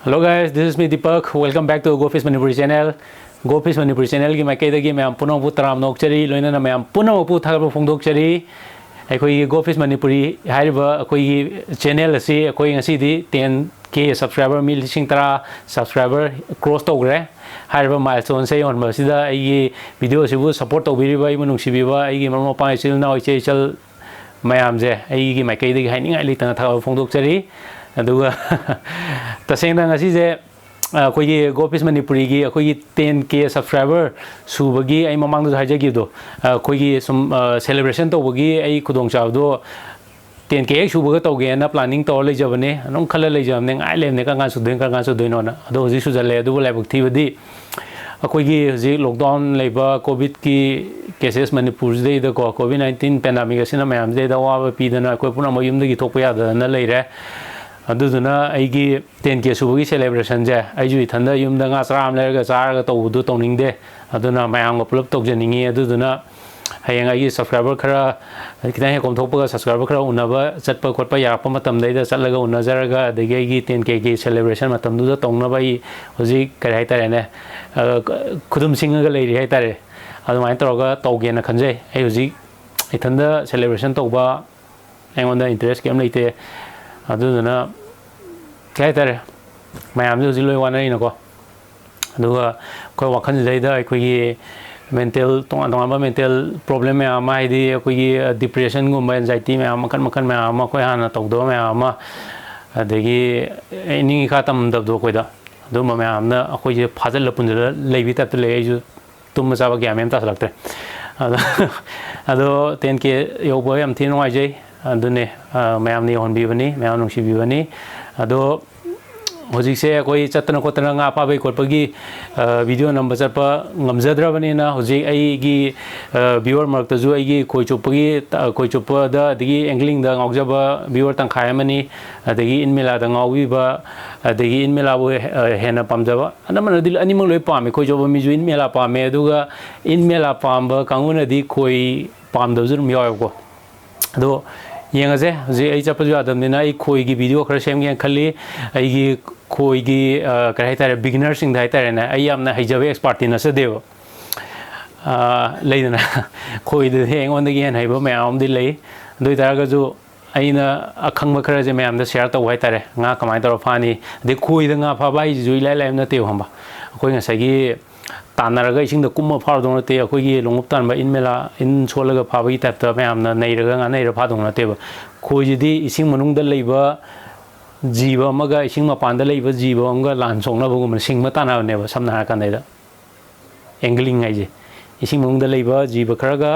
Hello guys, this is me Deepak. Welcome back to Gofish Manipuri channel. Gofish Manipuri channel ki makai dagi मैं पुनः पुनः तराम नौकचरी लोइना ना मैं पुनः पुनः थागब फोंदोकचरी अखोई Gofish Manipuri हाइबा अखोई channel असी अखोई ngasi di 10k subscriber mi lising tara subscriber cross togre हाइबा milestone से on basida ai video sibu support tobiriba ai manung sibiba ai mama pa isil na iche chal mayam je ai gi makai dagi haini ngai li tang thagab फोंदोकचरी अदुगा तसेंगना ngasi je अखोई Gofish Manipuri की अखोई 10k subscriber सुबगी आई ममांग दो हाइजे की दो अखोई सुम celebration तो बगी आई खुदोंग चाव दो 10k एक सुबग तो गे ना प्लानिंग तो ले जबने नों खल ले जबने आई लेने का गान सुदे नो ना अदो हजि सुजले अदु लाइबक थी बदी अखोई की हजि लॉकडाउन लेबा कोविड की केसेस मणिपुर दे द को कोविड 19 पेंडेमिक असिना मयाम दे दा वा पीदना अखोई पुना मयुम दगी थोप यादना लेरे अदुदुना आइगी 10k सुबगी सेलिब्रेशन जे आइजु इथंदा युमदा nga चाराम लेरगा चारगा तौदु तौनिंगदे अदुना मयांग पुलप तौजनिंगी अदुदुना हयंग आइगी सब्सक्राइबर खरा कितां हे कोमथोपगा सब्सक्राइबर खरा उनबा चटपा खोटपा यारपा मतम दैदा चलगा उनजरगा अदगी आइगी 10k की सेलिब्रेशन मतम दुदा तौनबा इ होजि काय हाइतारे ने खुदुम सिंगगा लेरि हाइतारे अदुमाय तौरगा तौगेना खनजे आइ होजि इथंदा सेलिब्रेशन तौबा आइगोंदा इंटरेस्ट केम लेते अदुदुना क्या तारे मैम जो जिलो वाना इनको अदुगा कोई वखन जाइदा कोई मेंटल तोंगा मेंटल प्रॉब्लम में आमा है कोई डिप्रेशन गुम एंजाइटी में आमा मकन में आमा कोई हाना तौदो में आमा अदगी इनिंग खातम दबदो कोइदा अदु में आमना कोई फाजल पुंजल लेबी तत ले जो तुम मचाबा गया में तास लगते अदो 10k योबो यम थी नोआइजे अदुने मैम ने होनबीबनी मैम नुंसीबीबनी अदो होजिसे कोई चतना कोतना nga पाबै कोटपगी वीडियो नंबर चरपा ngamjadrabani होजि आइगी व्यूअर मरक्तजु आइगी कोइ चोपा दा दगी एंगलिंग दा ngawjaba व्यूअर तंखायमनी अदगी इनमेला दा ngawwiba अदगी इनमेला बो हेना पामजबा अनमन दिल अनिमंग लोय पामे कोइ जोबा मिजु इनमेला पामे अदुगा इनमेला पामबा कांगुनदी कोइ पामदजु मियावको अदो येंगजे जे आई चपजु आदमनिना आई खोई की वीडियो खर सेम खली आईगी खोई की काय हाइतारे बिगिनर सिंग हाइतारे ना आई यामना हाइजबे एक्सपर्ट न सदेव लेदना खोई दे हेंगोंदगी हेन हाइबो मैम दि ले दोइ तारगजु आइना अखंग खर जे मैम द शेयर तो हाइतारे nga कमाय तरो फानी दे खोई द nga फाबाई जुइ लाइ लाइ न तेव हम्बा अखोइ ngसागी तानरगा इसिंग द कुम फारदों नते अखोइगी लोंगुप तानबा इनमेला इन सोलगा फाबगी टाइप मैमना नैरगा nga नैर फादों नतेबा खोइजिदी इसिंग मनुंग द लेबा जीव अमगा इसिंग मपान द लेबा जीव अमगा लान सोंगनाबगुम सिंग मतानानेबा समना हाकानैदा एंगलिंग आइजे इसिंग मनुंग द लेबा जीव खरगा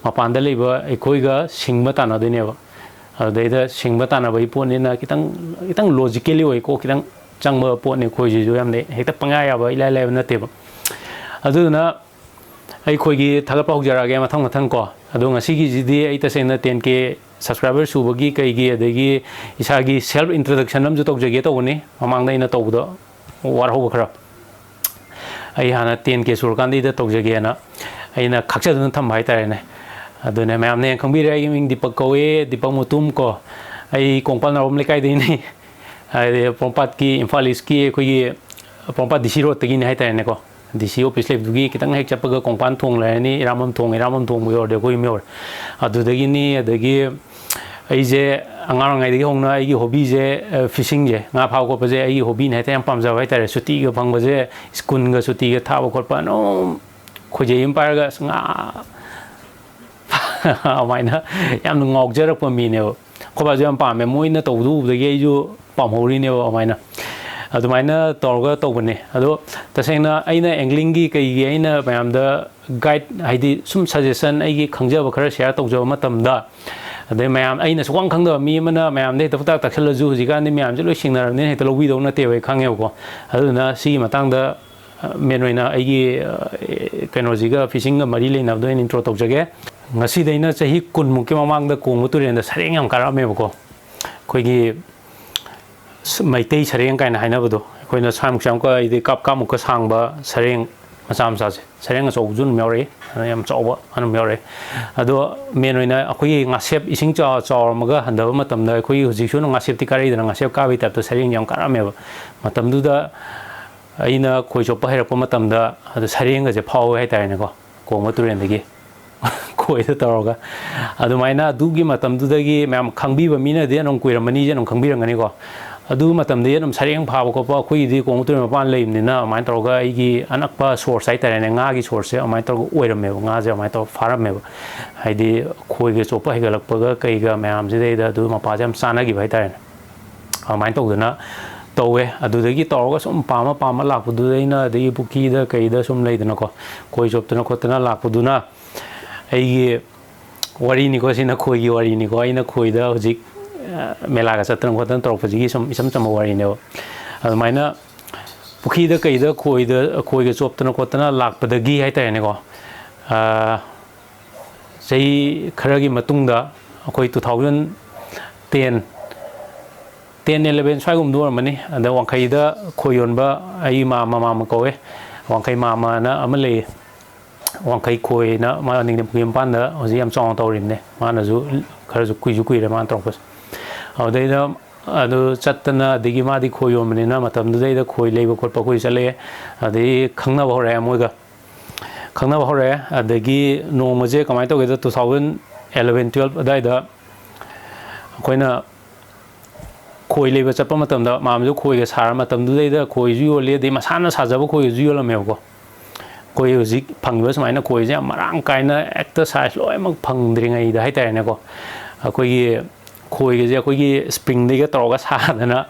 मपान द लेबा एखोइगा सिंग मतानादेनेबा अदैदा सिंग मतानाबई पोनेना कितंग लॉजिकली ओइको कितंग चंगबा पोने खोइजिजु यामने हेक्ता पंगा याबा इलाइ लाइबा नतेबा अदुना आई खोइगी थागपा होजरागे मथंग मथंग को अदो ngasi जिदी आई तसेना 10k सब्सक्राइबर सुबगी कईगी अदगी इसागी सेल्फ इंट्रोडक्शन अमजु तौजगे तौनी ममांगदा इना तौबदो वारहो खरा आई हाना 10k सुरकांदी द तौजगे ना आइना खाक्चदुन थम हाइतारेने अदुने मैमने खंबिरे आई मिंग दीपक कोए दीपक मुतुम को आई कोंगपाल नारोम लेकाई देनी आई पोंपात की इम्फाल इसकी कोई पोंपात दिसी रोड तगी हाइतारेने को DC office लेबदुगी कितंग हेक चपगा कोंपान थोंग लायनी इरामम थोंग मोर कोई मोर अदुदगी नि अदगी आइजे अंगारंगाइदगी होंगना आइगी हॉबी जे फिशिंग जे nga फाव को पजे आइगी हॉबी ने तायम पामजा हाय तारे सुटी ग फंग बजे स्कूल ग सुटी ग थाब कोरपा नो खोजे यम पारगा nga अमाइना याम ngawjरप मीने खोबा जे यम पामे मोइना तौदु उदगी आइजु पामहौरिने अमाइना अदुमाइना तौरगा तौबने अदो तसेंगना आइना एंगलिंग कईगी आइना मैमदा गाइड हाइदि सुम सजेशन आइगी खंगजब खर शेयर तौजब मतमदा अदे मैम आइना सुवांग खंगदा मी मना मैम दे तपता तखलजु हुजिकानि मैम जे लोइ सिंगनारने हेत लौबिदौ नते वे खंगेबको अदुना सी मतंगदा मेनोइना आइगी केनोजिगा फिशिंग मरी लेनाबदो intro तौजगे ngasi deina chahi kun muke mamangda kongbu turenda sareng yam karamebको खोइगी Meitei Tshering कायना हाइनाबदो अखोइना सामुक सामुक इदि काप कामुक सांगबा Tshering masa masa sareng achou jun meore yam chauba anu meore ado men oina akhui ngasep ising chaw maga handaba matam da akhui hujik su ngasep ti kari da ngasep ka bi tap to sareng yam karame ba matam du da aina khoi chopa hairakpa matam da ado sareng ga je phau hai tai ne ko ma turen dagi khoi da toroga adu maina dugi matam du dagi mam khangbi ba mina de nong kuiramani je nong khangbi rangani ko adu matam de nam sareng phaba ko pa khoi di ko ma turen pan leim ni na main toroga ai gi anakpa source ai tai ne nga gi source main toroga oiram me nga je main tor faram me hai di khoi ge chopa hai ga lakpa ga kai ga mam je de da du ma pa jam sana gi bai tai ne main tor na tauwe adudagi tawga sum pama lakpudu deina dei buki da kaida sum leidana ko koi joptana khotana lakpuduna aigi wari ni ko sina khoi gi wari ni ko aina khoi da hojik mela ga satran khotan tor phji sum isam cham wari ne admaina buki da kaida khoi ga joptana khotana lakpadagi hai ta ne ko sei kharagi matungda akoi 2010 10-11 swagum dur mani ada wangkai da khoyon ba ai mama ko we wangkai mama na amale wangkai khoi na ma ning ne pum pan da oji am chong tawrim ne ma na ju khar ju kui re man tong pas adai da adu chatna digi ma di khoyon mani na matam dai da khoi leiba khot pa khoi chale adai khangna ba hore moi ga khangna ba hore adagi no maje kamai to ge da 2011 12 adai da koina khoi leba chapa matam da mamju khoi ga sar matam du da khoi ju le de masana sajaba khoi ju la meo ko khoi hujik phangba smaina khoi ja marang kaina exercise loi mak phangdri ngai da hai tai ne ko khoi gi khoi ge ja khoi gi spring de ga tor ga sa na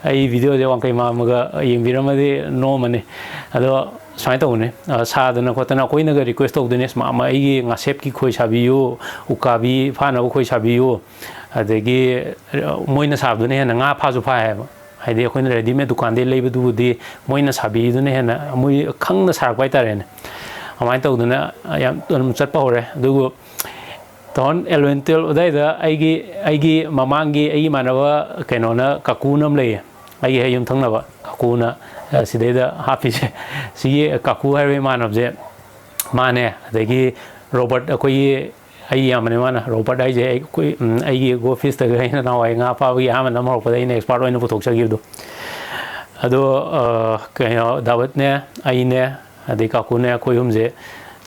ai video je wang kai ma ma ga yeng biram de no mane ado sai to ne sa da na khotana khoi na ga request to de ne ma ma ai gi ngasep ki khoi sabi yu ukabi pha na khoi sabi yu adagi moina sabdu ne na nga phasu pha hai hai de khoina ready me dukan de leibu du di moina sabi du ne na moi khang na sarak bai tare ne amai to duna yam tum chat pa hore du ton elemental dai da aigi mamangi ai manawa keno na kakunam le ai he yum thang na ba kakuna sidai da happy si kaku hai manab je mane adagi robert akoi ai yam ne mana robert ai je koi ai gi Gofish ta ga ina na wai nga pa wi am na mo pa dai ne expert oi no puthok cha gi do ado ka dawat ne ai ne adai ka ku ne koi hum je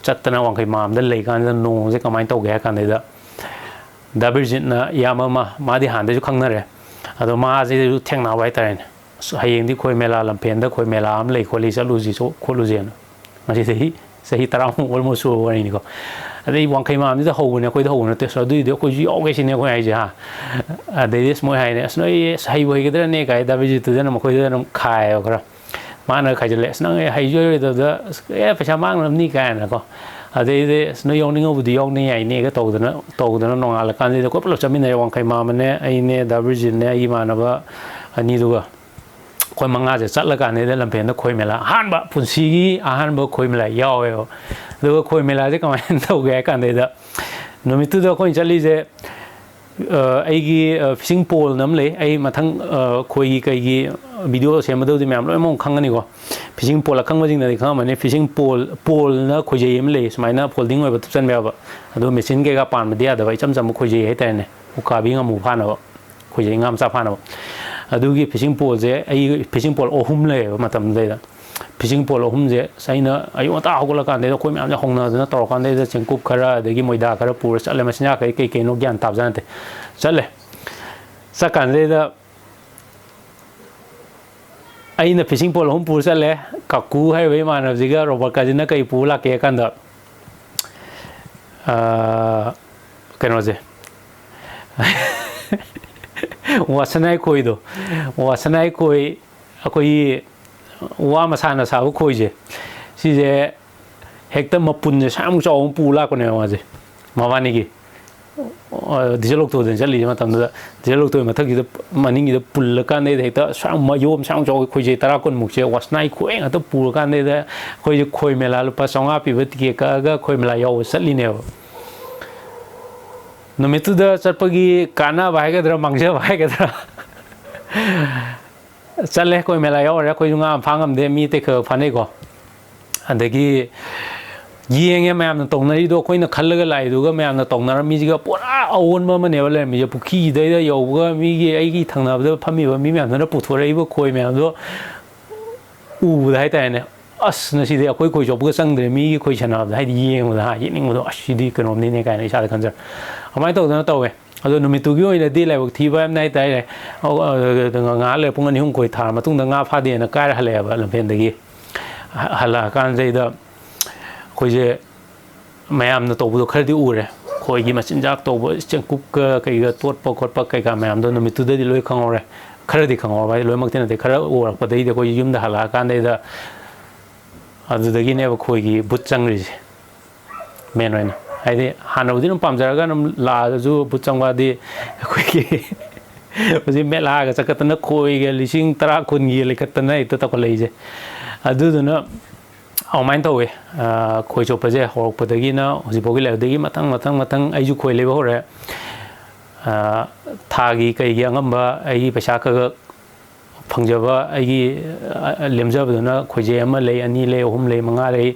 chatna wang kai mam da lei kan no je kamai to ga kan da dabirjin na yama ma di han de ju khang na re ado ma je ju theng na wai ta ne hayeng di khoi mela lam pen da khoi mela am lei kholi cha lu ji so kholu je na ma ji sahi tarang almost so wani ni ko adai wang kai mam da ho ne khoi da ho ne te so du de khoi ji o ge sin ne khoi ai ja adai des moi hai ne snoi sai boi ge da ne kai da bi tu da na khoi da na khai o kra ma na khai je le snang hai jo da pesa mang nam ni kai na ko adai de snoi yong ning o di yong ni ai ne ga to da na no ala kan de ko plo chamin ne wang kai mam ne ai ne da bi ne ai ma na ba ani du ga khoi manga je chat la kan ne lam pen da khoi mela han ba punsi gi han ba khoi mela yaw yo do khoi mela je kamai to ga kan de da no mi tu da khoi chali je ai gi fishing pole nam le ai mathang khoi gi kai gi video sem do di mam lo mong khang ani ko fishing pole khang ma jing da khang ma ne fishing pole na khoi je yem le smai na folding oi ba chan ba ba ado machine ke ga pan ma dia da bai cham cham khoi je he ta ne u ka bi nga mu pha na ba khoi je ngam sa pha na ba adugi fishing pole je ai fishing pole ohum le matam de da fishing pole ohum je saina ayu ta hogla kan de khoi mam ja hongna na tor kan de chengkup khara de gi moida khara pur chale masnya kai kai no gyan tab jan te chale sa kan de da ai na fishing pole ohum pur chale kaku hai we man ji ga robot ka jina kai pu la ke kan da kano je wasanai khoi do wasanai khoi akoi wa masana sa khoi je si je hekta mapun je sam chaw pu la ko ne wa je mawani gi dijalok to den jali ma tam da dijalok to ma thak gi maning gi pul kan de hekta sam ma yom sam chaw khoi je tara kon muk je wasanai khoi nga to pu kan de khoi je khoi mela lu pa songa pi vet ki ka ga khoi mela yaw sali ne no mitu da charpagi kana bai ga dra mangja bai ga dra chale koi mela yo ra koi nga phangam de mi te kho phane ko adagi yenge mayam tongnari do koina khallaga laiduga mayam tongnara mijiga pura awonma maneba le mi pukhi da yowga mi gi aigi thangnabda phamiba mi mayam na puthoraiba khoi mayam do u dai ta ne as na sidi akoi koi job ga sangdre mi gi koi chanabda hai yeng da yening do asidi kanom ni ne kai isa khanjar amai to na tawe ado numitu gi oina di laibok thiba am nai tai nga le pung ani hung koi thar matung da nga pha de na kai hale ba lampen dagi hala kan jaida koije mayam na tobu khardi ure khoi gi machinjak tobu chengkup ka kai ga tot pa khot pa kai ga mayam do numitu da di loi khangore khardi khangor bai loi mak tena de khara or pa dei de koi yum da hala kan dei da adu dagi ne ba khoi gi but changri men raina ai hana udin pam jaraga nam la ju but changwa di khoi gi oji mela ga chakatna khoi ge lising tara kun gi lekatna ita ta ko leije adu duna Amain tahu koi coba je horok pedagi na si bogi lewat dagi matang ayu koi lewa hore thagi kai gi angamba ai pesa ka phangjaba ai lemjaba duna koi je ama le ani le ohum le manga le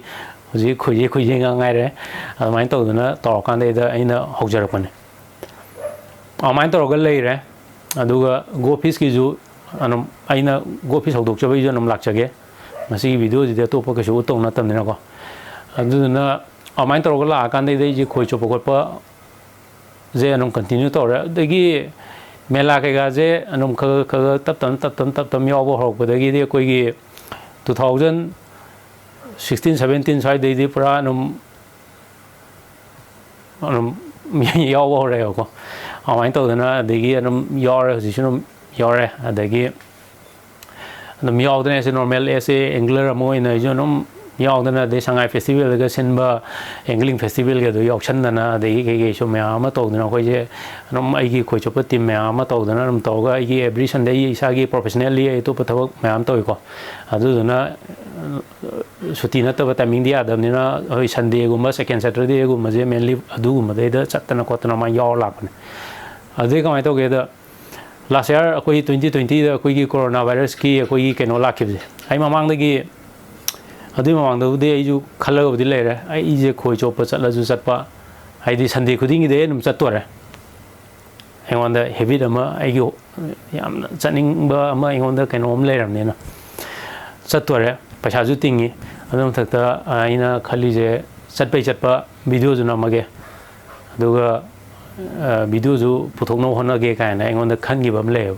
ji koi je ngai re amain tahu duna tor kan de da aina hokjar pane amain tahu gal le re aduga Gofish ki ju anum aina Gofish hodok coba ju anum lakjage masih video jadi tu apa kesuatu tong natam ni nak, adu na amain terus kalau akan deh jadi koi coba koi pa, je anum continue tu orang, degi mela ke gaje anum ke tap tam ya apa horok, degi dia koi ki 2016-17 saya deh pura anum ya apa horek aku, amain tu na degi anum ya orang sih anum ya orang, degi miao dana se normal ese angler amo ina jo nom miao dana de Shanghai festival ga senba angling festival ga do auction dana de ge so mya ma to dana khoi je nom ai gi khoi chop team mya ma to dana nom to ga ai gi every Sunday isa gi professionally ai to pathak mya to ko adu dana suti na ta timing dia adam ni na hoi Sunday gumba second Saturday gumba je mainly adu gumba de da chatna ko tana ma yaw lak ne ade ka mai to ge da last year akoi 2020 da akoi gi coronavirus ki akoi gi keno lakib ai mamang da gi adu mamang da de ai ju khala bu le re ai je khoi chop chatla ju chatpa ai di Sunday khuding gi de num chatore ai won da heavy da ma ai gi yam chaning ba ma ai won da keno om le ram ne na chatore paisa ju tingi adum thakta aina khali je chatpai chatpa video ju na mage aduga video ju puthokno hona ge kai na engon da khan gi bam le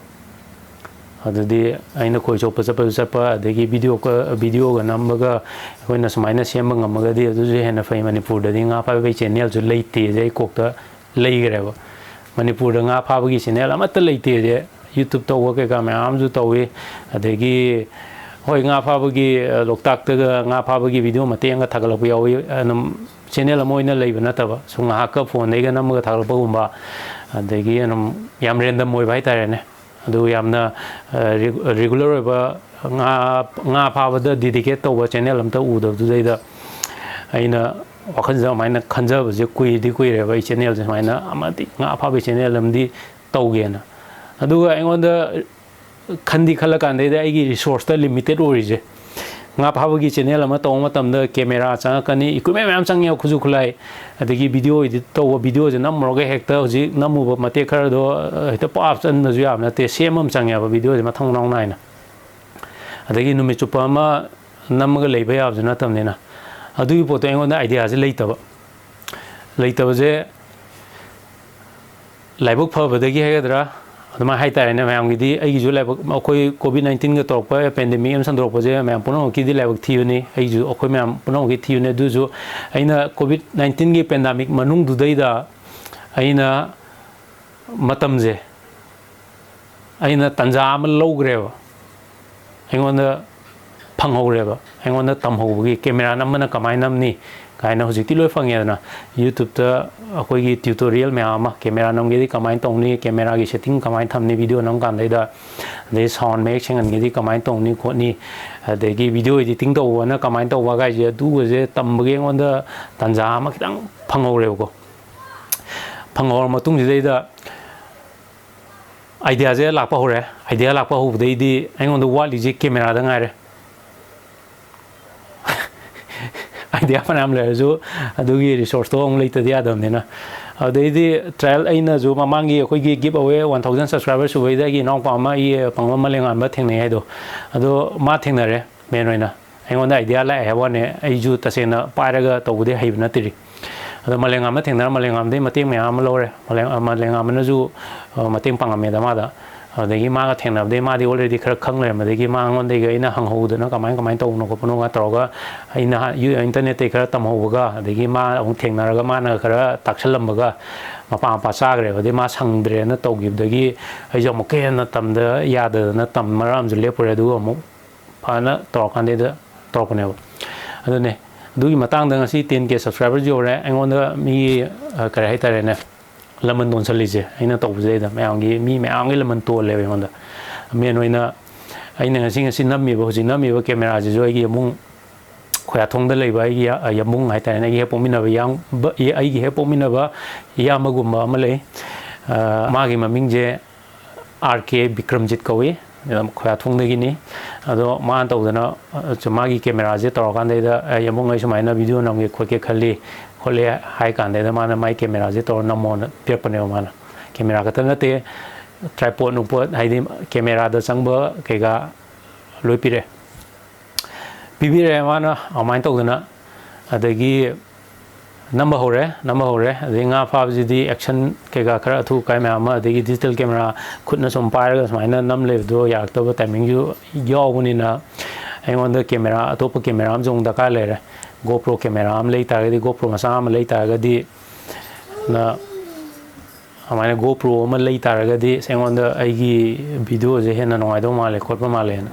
adudi aina koi chop chapa adegi video ga namga hoina samaina semba ngamaga di adu je hena fai Manipur da nga pa be channel ju leite je kokta leigre ba Manipur da nga pa gi channel amata leite je YouTube to wa ke ga ma am ju to we adegi hoi nga pa gi loktak ta nga pa gi video mate nga thagalak yawi anam channel amoina leiba na taba sunga ka phone nei ga namga thagalak gumba adegi anam yam random moi bai tare ne adu yamna regular ba nga pa da dedicate to channel am ta u da du da aina wakhan za maina khanja ba je kui re ba channel je maina amati nga pa ba channel am di to ge na adu ga engon da khandi khala kan de ai gi resource ta limited ori je nga pa ba gi channel am to ma tam da camera cha kani equipment am chang ya khuju khulai adegi video edit to video je nam ro ge hekta ji namu ba mate khar do heta pa option na ju am na te sem am chang ya ba video je ma thong nong nai na adegi numi chupa ma nam ga lei ba ya ju na tam ne na adu gi poto engon da idea je leita ba je laibuk pha ba da gi he dra adama hai ta ne mayam gi di ai gi ju laibuk akoi COVID-19 ga tok pa pandemic am sandro pa je mayam puno ki di laibuk thiu ni ai ju akoi mayam puno gi thiu ne du ju aina COVID-19 gi pandemic manung du dai da aina matam je aina tanja am logre ba engon da phang hore ba engon da tam ho gi camera nam na kamai nam ni kaina hojik ti loi phang ya na YouTube ta akoi gi tutorial me ama camera nam gi kamai tong ni camera gi setting kamai tham ni video nam kan dai da de sound make chang an gi kamai tong ni kho ni de gi video editing to wa na kamai to wa ga je du je tam gi engon da tanja ma khitang phang hore ko phang hor ma tung ji dai da idea je lak pa hore idea lak pa hu dai di engon da wa li je camera da ngai re idea fanam lezu adugi resource to ong leita dia damnena adedi trial aina ju mamangi akoi gi give away 1000 subscribers subai da gi nong pa ma I pangma malengan ba thengne haido ado ma thengnare menoina aingonda idea la hebone ai ju tasena paraga tawde haibna tiri ado malengam na thengna malengam de mateng myam lore malengam na ju mateng pangame da ma da adagi ma ga thengna de ma di already khara khang le madagi ma ngon de ga ina hang ho na kamai to no ko no ga troga ina internet te khara tam ho ga adagi ma ong thengna ga ma na khara taksalam ga mapa pa sa gre de ma sangdre na to gi dagi ai jo mo ke na tam da ya da na tam maram ju le pore du mo pa na to kan de to ko ne ado ne du gi matang da ngasi 10k subscriber jo re angon da mi kare hai tare ne lamon don salise aina to buje da mayang mi mayang lamon to le ngon da me noina aina ngasi nammi bo ji nammi bo camera ji jo gi mung khoya thong da lei ba gi yamung hai ta na gi pomina ba yang ai gi pomina ba ya magum ma le ma gi maming je RK Bikramjit kawi khoya thong da gi ni ado ma to da na chuma gi camera je to kan da yamung ai sumai na video nam gi khoke khali khole hai kan de mana mai camera je to namon pe pane mana camera ka tan te tripod nu po hai di camera da sangba ke ga loi pire bibire mana amain to na adagi number hore de nga 5G action ke ga khara thu kai ma ma adagi digital camera khutna som par ga smaina nam le do yak to timing ju yo guni na ai on the camera to pa camera am jong da ka le re GoPro camera am lei ta ga di GoPro masa am lei ta ga di na amane GoPro am lei ta ga di sengon da ai gi video je hena no ai do ma le khot pa ma le na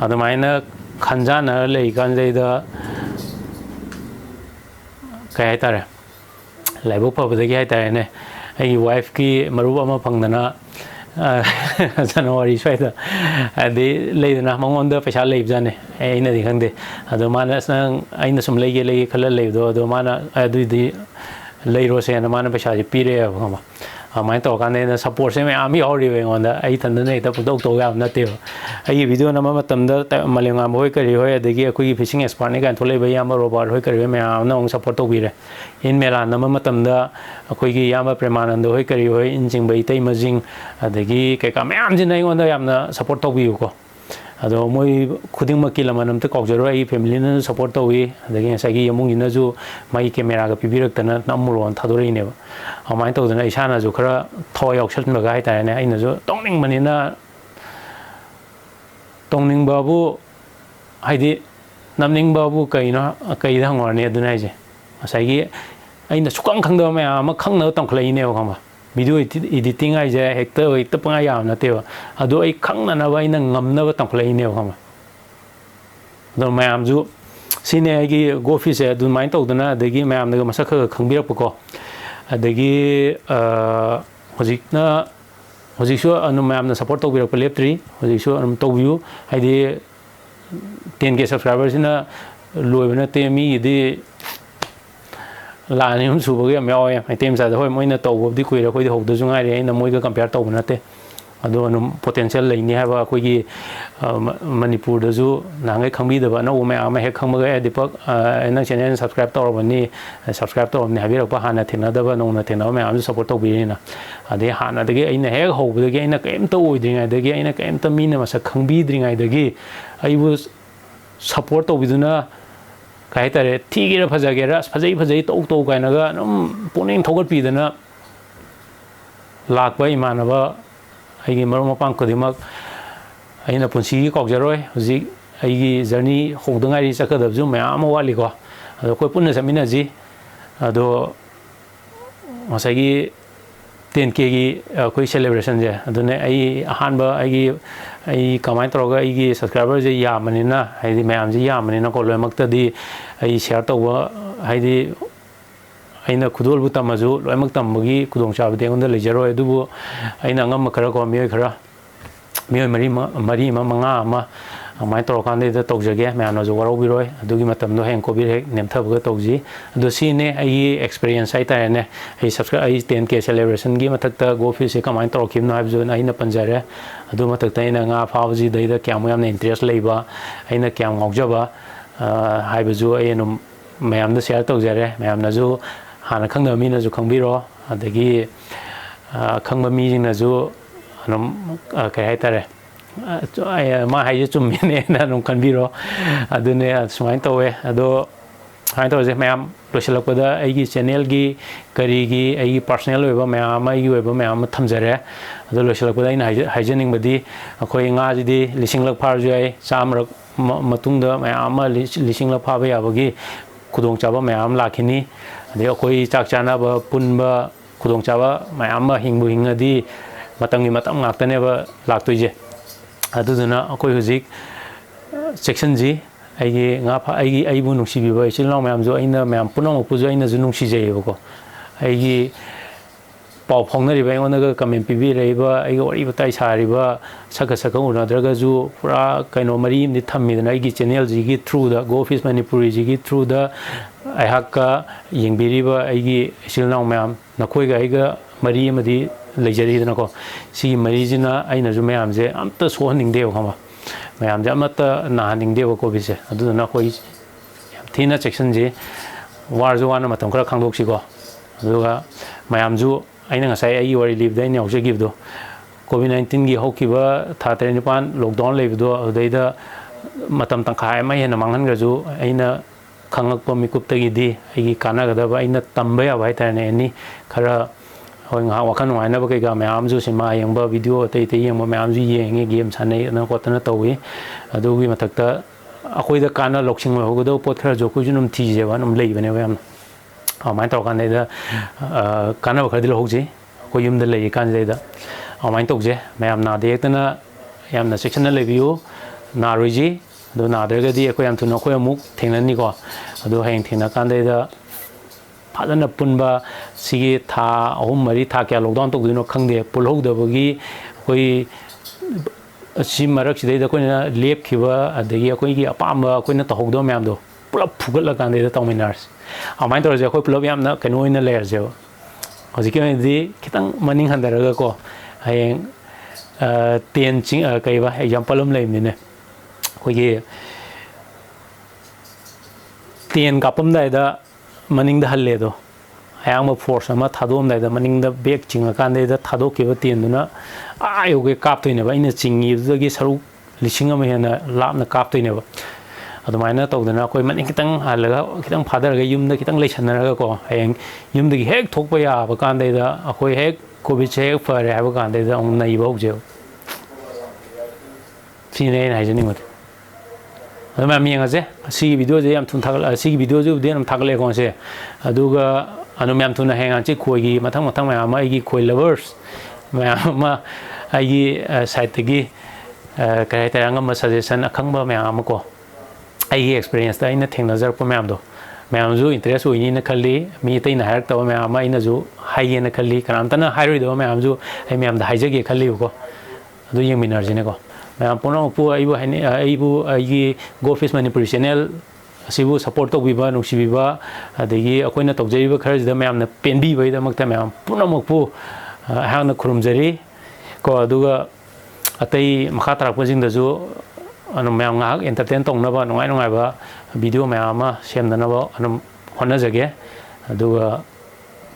adu mai na khanja na lei kan dei da kai ta re lai bo pa ba gi ai ta ne ai wife ki maru ama phang na January swayda adi leidana mangonda paisa leib jane aina di khangde ado mana sang aina sum lege khala leib do ado mana adu di leiro se na mana paisa ji pire ba amai to kan ne support se me ami ori we ngonda ai tan ne ta pudok to ga na te ai video na ma tam da malenga boy kari hoy adagi akoi fishing expert ne kan thole ba ya ma robot hoy kari me na ong support to bi re in mela na ma tam da akoi gi ya ma premanand hoy kari hoy in jing bai tai ma jing adagi kai ka me am jin ai ngonda yam na support to bi ko ado moi khuding ma kilamanam te kok jaro ai family na support to wi adagi sa gi yamung ina ju mai camera ga pibirak tana namuron thadori ne amai to dana isana ju khara thoi auction ma ga hai ta ne aina ju tongning manina tongning babu haidi namning babu kaina kai da ngor ne aduna je asai gi aina sukang khang da ma ma khang na tong khlai ne khama video editing ai je hector panga yam na te ado ai khang na ba ina ngam na ba tong khlai ne khama do ma am ju sine ai gi Gofish adu mai to dana adagi ma am na masak khang birak ko adagi hojik so anu ma am na support to birak leptri hojik so anu to view haidi 10k subscribers na loibna te mi di la ni hum su ba ga meo ai tem sa hoi moi na to bo di kui ra khoi di hok da ju ngai re na moi ga compare to na te ado anu potential lai ni ha ba khoi gi Manipur da ju na ngai khangbi da ba na u ma he khang ma ga dipak na channel subscribe to ba ni subscribe to ni ha bi ra ba ha na thina da ba no na thina ma am support to bi na ade ha na da ge ai na he ho ba ge ai na kem to oi ding ai da ge ai na kem ta mi na ma sa khangbi dring ai da ge ai bu support to bi du na kai tare thigera phajagera phajai to kai na ga num puning thogat pi dana lakba imanaba ai gi maru mapang kodimak aina punsi kok jaroi hoji ai gi journey hodngai ri chakadab ju mayam wali ko ado koi punna samina ji ado masai gi 10k gi koi celebration je ado ne ai hanba ai kamai troga ai gi subscriber je ya manina ai di mayam ji ya manina ko loimak ta di ai share to wa ai di aina khudol bu tamaju loimak tamgi kudong cha de ngon da lejaro adubu aina ngam khara ko mi khara mi mari ma manga ma mai to kan de to jage me ano jo waro bi roi adugi matam no heng ko bi rek nem thab ga to ji adu si ne ai experience ai ta ne ai subscribe ai 10k celebration gi matak ta Gofish se kamai to kim no hab jo aina panjare adu matak ta ina nga 5G dai da kyam yam ne interest leiba aina kyam ngok jaba hai ba jo ai no ꯃꯌꯥꯝꯗ ꯁꯤꯌꯔ ꯇꯧꯖꯔꯦ ꯃꯌꯥꯝꯅꯁꯨ ꯍꯥꯟꯅ ꯈꯪꯗꯕ ꯃꯤꯅꯁꯨ ꯈꯪꯕꯤꯔꯣ ꯑꯗꯒꯤ ꯈꯪꯕ ꯃꯤꯁꯤꯡꯅꯁꯨ ꯑꯗꯨꯝ ꯀꯩ ꯍꯥꯏꯇꯥꯔꯦ ꯃꯥ ꯍꯥꯏꯁꯦ ꯆꯨꯝꯃꯦꯅꯦꯅ ꯑꯗꯨꯝ ꯈꯟꯕꯤꯔꯣ ꯑꯗꯨꯅꯦ ꯁꯨꯃꯥꯏꯅ ꯇꯧꯋꯦ ꯑꯗꯣ ꯁꯨꯃꯥꯏꯅ ꯇꯧꯔꯁꯦ ꯃꯌꯥꯝ ꯂꯣꯏꯁꯤꯜꯂꯛꯄꯗ ꯑꯩꯒꯤ ꯆꯦꯅꯦꯜꯒꯤ ꯀꯔꯤꯒꯤ ꯑꯩꯒꯤ ꯄꯥꯔꯁꯣꯅꯦꯜ ꯑꯣꯏꯕ ꯃꯌꯥꯝ ꯑꯃ ꯑꯩꯒꯤ ꯑꯣꯏꯕ ꯃꯌꯥꯝ ꯑꯃ ꯊꯝꯖꯔꯦ ꯑꯗꯣ ꯂꯣꯏꯁꯤꯜꯂꯛꯄꯗ ꯑꯩꯅ ꯍꯥꯏꯖꯅꯤꯡꯕꯗꯤ ꯑꯩꯈꯣꯏ ꯉꯥꯁꯤꯗꯤ ꯂꯤꯁꯤꯡꯂꯛ ꯐꯥꯔꯁꯨ ꯌꯥꯏ ꯆꯥꯝꯃꯔꯛ ꯃꯇꯨꯡꯗ ꯃꯌꯥꯝ ꯑꯃ ꯂꯤꯁꯤꯡꯂꯛ ꯐꯥꯕ ꯌꯥꯕꯒꯤ ꯈꯨꯗꯣꯡꯆꯥꯕ ꯃꯌꯥꯝ ꯑꯃ ꯂꯥꯛꯈꯤꯅꯤ ꯑꯗꯩ ꯑꯩꯈꯣই ꯆꯥꯛ ꯆꯥꯅꯕ ꯄꯨꯟꯕ ꯈꯨꯗꯣꯡꯆꯥꯕ ꯃꯌꯥꯝ ꯑꯃ ꯍꯤꯡꯕꯨ ꯍꯤꯡꯉꯗꯤ ꯃꯇꯝꯒꯤ ꯃꯇꯝ ꯉꯥꯛꯇꯅꯦꯕ ꯂꯥꯛꯇꯣꯏꯁꯦ ꯑꯗꯨꯗꯨꯅ ꯑꯩꯈꯣꯏ ꯍꯧꯖꯤꯛ ꯆꯦꯛꯁꯤꯟꯁꯤ ꯑꯩꯕꯨ ꯅꯨꯡꯁꯤꯕꯤꯕ ꯏꯆꯤꯜ ꯏꯅꯥꯎ ꯃꯌꯥꯝꯁꯨ ꯑꯩꯅ ꯃꯌꯥꯝ ꯄꯨꯝꯅꯃꯛꯄꯨꯁꯨ ꯑꯩꯅꯁꯨ ꯅꯨꯡꯁꯤꯖꯩꯌꯦꯕꯀꯣ ꯑꯩꯒꯤ ꯄꯥꯎ ꯐꯥꯎꯅꯔꯤꯕ ꯑꯩꯉꯣꯟꯗꯒ ꯀꯃꯦꯟ ꯄꯤꯕꯤꯔꯛꯏꯕ ꯑꯩꯒ ꯋꯥꯔꯤ ꯋꯥꯇꯥꯏ ꯁꯥꯔꯤꯕ ꯁꯛꯀ ꯎꯅꯗ꯭ꯔꯒꯁꯨ ꯄꯨꯔꯥ ꯀꯩꯅꯣ ꯃꯔꯤ ꯑꯃꯗꯤ ꯊꯝꯃꯤꯗꯅ ꯑꯩꯒꯤ ꯆꯦꯅꯦꯜꯁꯤꯒꯤ ꯊ꯭ꯔꯨꯗ ꯒꯣꯐꯤꯁ ꯃꯅꯤꯄꯨꯔꯤꯁꯤꯒꯤ ꯊ꯭ꯔꯨꯗ ꯑꯩꯍꯥꯛꯀ ꯌꯦꯡꯕꯤꯔꯤꯕ ꯑꯩꯒꯤ ꯏꯆꯤꯜ ꯏꯅꯥꯎ ꯃꯌꯥꯝ ꯅꯈꯣꯏꯒ ꯑꯩꯒ ꯃꯔꯤ ꯑꯃꯗꯤ ꯂꯩꯖꯔꯤꯗꯅꯀꯣ ꯁꯤꯒꯤ ꯃꯔꯤꯁꯤꯅ ꯑꯩꯅꯁꯨ ꯃꯌꯥꯝꯁꯦ ꯑꯝꯇ ꯁꯣꯛꯍꯟꯅꯤꯡꯗꯦꯕ ꯈꯪꯕ ꯃꯌꯥꯝꯁꯦ ꯑꯃꯠꯇ ꯅꯥꯍꯟꯅꯤꯡꯗꯦꯕ ꯀꯣꯚꯤꯗꯁꯦ ꯑꯗꯨꯗꯨꯅ ꯑꯩꯈꯣꯏ ꯌꯥꯝ ꯊꯤꯅ ꯆꯦꯛꯁꯤꯟꯁꯤ ꯋꯥꯔꯁꯨ ꯋꯥꯅ ꯃꯇꯝ ꯈꯔ ꯈꯪꯗꯣꯛꯁꯤꯀꯣ ꯑꯗꯨꯒ ꯃꯌꯥꯝꯁꯨ ꯑꯩꯅ ꯉꯁꯥꯏ ꯑꯩꯒꯤ ꯋꯥꯔꯤ ꯂꯤꯕꯗ ꯑꯩꯅ ꯌꯥꯎꯖꯈꯤꯕꯗꯣ ꯀꯣꯚꯤꯗ-19ꯒꯤ ꯍꯧꯈꯤꯕ ꯊꯥ 3-4 ꯂꯣꯛꯗꯥꯎꯟ ꯂꯩꯕꯗꯣ ꯑꯗꯨꯗꯩꯗ ꯃꯇꯝ ꯇꯪꯈꯥꯏ ꯑꯃ ꯍꯦꯟꯅ ꯃꯥꯡꯍꯟꯈ꯭ꯔꯁꯨ ꯑꯩꯅ ꯈꯪꯉꯛꯄ ꯃꯤꯀꯨꯞꯇꯒꯤꯗꯤ ꯑꯩꯒꯤ ꯀꯥꯟꯅꯒꯗꯕ ꯑꯩꯅ ꯇꯝꯕ ꯌꯥꯕ ꯍꯥꯏꯇꯥꯔꯦꯅꯦ ꯑꯦꯅꯤ ꯈꯔ ꯍꯣꯏ ꯉꯥꯏꯍꯥꯛ ꯋꯥꯈꯜ ꯅꯨꯡꯉꯥꯏꯅꯕ ꯀꯩꯀꯥ ꯃꯌꯥꯝꯁꯨ ꯁꯤꯅꯦꯃꯥ ꯌꯦꯡꯕ ꯚꯤꯗꯤꯑꯣ ꯑꯇꯩ ꯌꯦꯡꯕ ꯃꯌꯥꯝꯁꯨ ꯌꯦꯡꯉꯤ ꯒꯦꯝ ꯁꯥꯟꯅꯩ ꯈꯣꯠꯇꯅ ꯇꯧꯏ ꯑꯗꯨꯒꯤ ꯃꯊꯛꯇ ꯑꯩꯈꯣꯏꯗ ꯂꯧꯁꯤꯡ ꯑꯣꯏꯍꯧꯒꯗꯕ ꯄꯣꯠ ꯈꯔꯁꯨ ꯑꯩꯈꯣꯏꯁꯨ ꯑꯗꯨꯝ ꯊꯤꯖꯦꯕ ꯑꯗꯨꯝ ꯂꯩꯕꯅꯦꯕ ꯌꯥꯝꯅ ꯑꯗꯨꯃꯥꯏꯅ ꯇꯧꯔꯀꯥꯟꯗꯩꯗ ꯀꯥꯟꯅꯕ ꯈꯔꯗꯤ ꯂꯧꯍꯧꯁꯤ ꯑꯩꯈꯣꯏ ꯌꯨꯝꯗ ꯂꯩꯔꯤ ꯀꯥꯟꯁꯤꯗꯩꯗ ꯑꯗꯨꯃꯥꯏꯅ ꯇꯧꯁꯦ ꯃꯌꯥꯝ ꯅꯥꯗ ꯌꯦꯛꯇꯅ ꯌꯥꯝꯅ ꯆꯦꯛꯁꯤꯟꯅ ꯂꯩꯕꯤꯌꯨ ꯅꯥꯔꯣꯏꯁꯤ ꯑꯗꯣ ꯅꯥꯗ꯭ꯔꯒꯗꯤ ꯑꯩꯈꯣꯏ ꯌꯥꯝ ꯊꯨꯅ ꯑꯩꯈꯣꯏ ꯑꯃꯨꯛ ꯊꯦꯡꯅꯅꯤꯀꯣ ꯑꯗꯣ ꯍꯌꯦꯡ ꯊꯦꯡꯅꯀꯥꯟꯗꯩꯗ ꯐꯖꯅ ꯄꯨꯟꯕ ꯁꯤꯒꯤ ꯊꯥ 3-4 ꯊꯥ ꯀꯌꯥ ꯂꯣꯛꯗꯥꯎꯟ ꯇꯧꯗꯣꯏꯅꯣ ꯈꯪꯗꯦ ꯄꯨꯜꯍꯧꯗꯕꯒꯤ ꯑꯩꯈꯣꯏ ꯁꯤ ꯃꯔꯛꯁꯤꯗꯩꯗ ꯑꯩꯈꯣꯏꯅ ꯂꯦꯞꯈꯤꯕ ꯑꯗꯒꯤ ꯑꯩꯈꯣꯏꯒꯤ ꯑꯄꯥꯝꯕ ꯑꯩꯈꯣꯏꯅ ꯇꯧꯍꯧꯗꯕ ꯃꯌꯥꯝꯗꯣ ꯄꯨꯂꯞ ꯐꯨꯒꯠꯂꯀꯥꯟꯗꯩꯗ ꯇꯧꯃꯤꯟꯅꯔꯁꯤ ꯑꯗꯨꯃꯥꯏꯅ ꯇꯧꯔꯁꯦ ꯑꯩꯈꯣꯏ ꯄꯨꯂꯞ ꯌꯥꯝꯅ ꯀꯩꯅꯣ ꯑꯣꯏꯅ ꯂꯩꯔꯁꯦꯕ ꯍꯧꯖꯤꯛꯀꯤ ꯑꯣꯏꯅꯗꯤ ꯈꯤꯇꯪ ꯃꯅꯤꯡ ꯍꯟꯊꯔꯒꯀꯣ ꯍꯌꯦꯡ ꯀꯩꯕ ꯑꯦꯛꯖꯥꯝꯄꯜ ꯑꯃ ꯂꯩꯕꯅꯤꯅꯦ ꯑꯩꯈꯣꯏꯒꯤ 10 ꯀꯥꯞꯄꯝꯗꯥꯏꯗ ꯃꯅꯤꯡꯗ ꯍꯜꯂꯦꯗꯣ ꯑꯌꯥꯝꯕ ꯐꯣꯔꯁ ꯑꯃ ꯊꯥꯗꯣꯛꯑꯝꯗꯥꯏꯗ ꯃꯅꯤꯡꯗ ꯕꯦꯛ ꯆꯤꯡꯉꯀꯥꯟꯗꯩꯗ ꯊꯥꯗꯣꯛꯈꯤꯕ ꯇꯦꯟꯗꯨꯅ ꯌꯧꯒꯩ ꯀꯥꯞꯇꯣꯏꯅꯦꯕ ꯑꯩꯅ ꯆꯤꯡꯉꯤꯗꯨꯗꯒꯤ ꯁꯔꯨꯛ 1,000 ꯍꯦꯟꯅ ꯂꯥꯞꯅ ꯀꯥꯞꯇꯣꯏꯅꯦꯕ ꯑꯗꯨꯃꯥꯏꯅ ꯇꯧꯗꯅ ꯑꯩꯈꯣꯏ ꯃꯅꯤꯡ ꯈꯤꯇꯪ ꯍꯜꯂꯒ ꯈꯤꯇꯪ ꯐꯥꯊꯔꯒ ꯌꯨꯝꯗ ꯈꯤꯇꯪ ꯂꯩꯁꯟꯅꯔꯒꯀꯣ ꯍꯌꯦꯡ ꯌꯨꯝꯗꯒꯤ ꯍꯦꯛ ꯊꯣꯛꯄ ꯌꯥꯕ ꯀꯥꯟꯗꯩꯗ ꯑꯩꯈꯣꯏ ꯍꯦꯛ ꯀꯣꯚꯤꯗꯁꯦ ꯍꯦꯛ ꯐꯔꯦ ꯍꯥꯏꯕ ꯀꯥꯟꯗꯩꯗ ꯑꯃꯨꯛ ꯅꯩꯕ ꯍꯧꯖꯦꯕ ꯁꯤꯅꯦ ꯑꯩꯅ ꯍꯥꯏꯖꯅꯤꯡꯕꯗꯤ ꯑꯗꯨ ꯃꯌꯥꯝ ꯌꯦꯡꯉꯁꯦ ꯁꯤꯒꯤ ꯚꯤꯗꯤꯑꯣꯁꯦ ꯌꯥꯝ ꯊꯨꯅ ꯁꯤꯒꯤ ꯚꯤꯗꯤꯑꯣꯁꯤꯕꯨꯗꯤ ꯌꯥꯝ ꯊꯥꯒꯠꯂꯛꯑꯦꯀꯣ ꯉꯁꯤ ꯑꯗꯨꯒ ꯑꯗꯨꯝ ꯌꯥꯝ ꯊꯨꯅ ꯍꯌꯦꯡ ꯍꯪꯆꯤꯠ ꯈꯣꯏꯒꯤ ꯃꯊꯪ ꯃꯌꯥꯝ ꯑꯃ ꯑꯩꯒꯤ ꯈꯣꯏ ꯂꯚꯔꯁ ꯃꯌꯥꯝ ꯑꯃ ꯑꯩꯒꯤ ꯁꯥꯏꯠꯇꯒꯤ ꯀꯩ ꯍꯥꯏꯇꯥꯔꯦ ꯑꯉꯝꯕ ꯁꯖꯦꯁꯟ ꯑꯈꯪꯕ ꯃꯌꯥꯝ ꯑꯃ ꯀꯣ ꯑꯩꯒꯤ ꯑꯦꯛꯁꯄꯤꯔꯤꯌꯦꯟꯁꯇ ꯑꯩꯅ ꯊꯦꯡꯅꯖꯔꯛꯄ ꯃꯌꯥꯝꯗꯣ ꯃꯌꯥꯝꯁꯨ ꯏꯟꯇꯔꯦꯁ ꯑꯣꯏꯅꯤꯅ ꯈꯜꯂꯤ ꯃꯤ ꯑꯇꯩꯅ ꯍꯥꯏꯔꯛꯇꯕ ꯃꯌꯥꯝ ꯑꯃ ꯑꯩꯅꯁꯨ ꯍꯥꯏꯒꯦꯅ ꯈꯜꯂꯤ ꯀꯅꯥꯝꯇꯅ ꯍꯥꯏꯔꯣꯏꯗꯕ ꯃꯌꯥꯝꯁꯨ ꯑꯩ ꯃꯌꯥꯝꯗ ꯍꯥꯏꯖꯒꯦ ꯈꯜꯂꯤꯕꯀꯣ ꯑꯗꯨ ꯌꯦꯡꯃꯤꯟꯅꯔꯁꯤꯅꯦꯀꯣ ꯃꯌꯥꯝ ꯄꯨꯝꯅꯃꯛꯄꯨ ꯑꯩꯒꯤ ꯒꯣꯐꯤꯁ ꯃꯅꯤꯄꯨꯔꯤ ꯆꯦꯅꯦꯜ ꯑꯁꯤꯕꯨ ꯁꯞꯄꯣꯔꯠ ꯇꯧꯕꯤꯕ ꯅꯨꯡꯁꯤꯕꯤꯕ ꯑꯗꯒꯤ ꯑꯩꯈꯣꯏꯅ ꯇꯧꯖꯔꯤꯕ ꯈꯔꯁꯤꯗ ꯃꯌꯥꯝꯅ ꯄꯦꯟꯕꯤꯕꯒꯤꯗꯃꯛꯇ ꯃꯌꯥꯝ ꯄꯨꯝꯅꯃꯛꯄꯨ ꯑꯩꯍꯥꯛꯅ ꯈꯨꯔꯨꯝꯖꯔꯤ ꯀꯣ ꯑꯗꯨꯒ ꯑꯇꯩ ꯃꯈꯥ ꯇꯥꯔꯛꯄꯁꯤꯡꯗꯁꯨ ꯑꯗꯨꯝ ꯃꯌꯥꯝ ꯉꯥꯏꯍꯥꯛ ꯑꯦꯟꯇꯔꯇꯦꯟ ꯇꯧꯅꯕ ꯅꯨꯡꯉꯥꯏꯕ ꯚꯤꯗꯤꯑꯣ ꯃꯌꯥꯝ ꯑꯃ ꯁꯦꯝꯅꯅꯕ ꯑꯗꯨꯝ ꯍꯣꯠꯅꯖꯒꯦ ꯑꯗꯨꯒ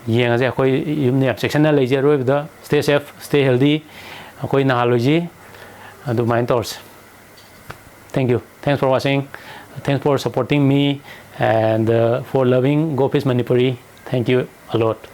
ꯌꯦꯡꯉꯁꯦ ꯑꯩꯈꯣꯏ ꯌꯨꯝꯗ ꯌꯥꯝ ꯆꯦꯛꯁꯤꯟꯅ ꯂꯩꯖꯩ ꯑꯔꯣꯏꯕꯗ ꯁ꯭ꯇꯦ ꯁꯦꯐ ꯁ꯭ꯇꯦ ꯍꯦꯜꯗꯤ ꯑꯩꯈꯣꯏ ꯅꯥꯍꯜꯂꯣꯏꯁꯤ ꯑꯗꯨꯃꯥꯏꯅ ꯇꯧꯔꯁꯤ Thank you. Thanks for watching. Thanks for supporting me and for loving Gofish Manipuri. Thank you a lot.